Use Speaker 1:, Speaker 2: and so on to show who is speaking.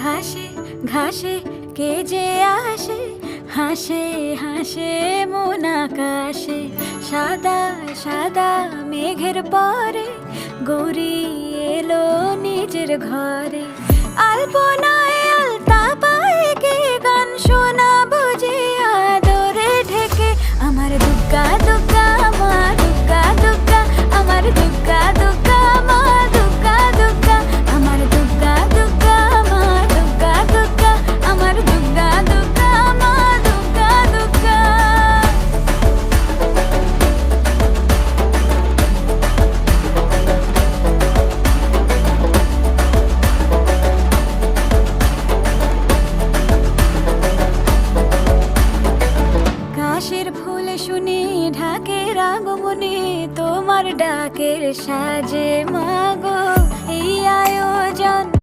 Speaker 1: ঘাসে ঘাসে কে যে আসে, হাসে হাসে মন আকাশে। সাদা সাদা মেঘের পরে গৌরী এলো নিজের ঘরে। আলপনায় আলতা পায়ে কে গান শোনাবো যে আদরে ঢেকে। আমার দুগ্গা দুগ্গা মা দুগ্গা দুগ্গা, আমার দুগ্গা দুগ্গা মা দুগ্গা দুগ্গা, আমার দুগ্গা দুগ্গা মা দুগ্গা দুগ্গা, আমার দুগ্গা দুগ্গা মা দুগ্গা দুগ্গা। কাশের ফুল শুনি ঢাকের আগমনে, তোমার ডাকের সাজে মা